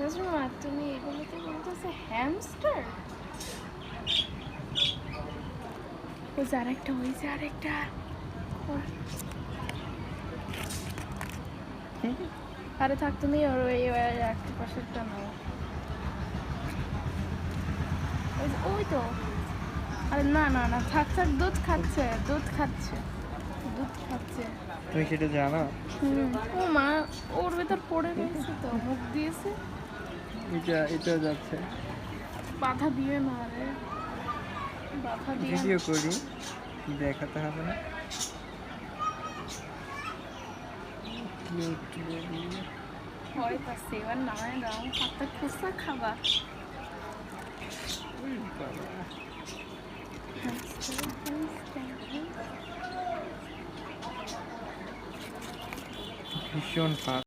জেজমা তুমি এগুলোতে বলতেছে হ্যামস্টার? ওই যে আরেকটা, ওই যে আরেকটা। আরে থাক তুমি ওর ওই একটা পাশেরটা নাও। ওই তো। আরে না না না, থাক থাক, দুধ খাচ্ছে, দুধ খাচ্ছে, দুধ খাচ্ছে। তুমি সেটা জানো? ও মা, ওর ভেতর পড়ে রয়েছে তো, মুখ দিয়েছে। এটা যাচ্ছে। বাধা দিবে না রে, বাধা দিয়ে ভিডিও করি, দেখাতে হবে না। ভয় পাচ্ছে, এবার নামায় দাও, হাতটা খুচা খাবা। ভীষণ ফাস্ট।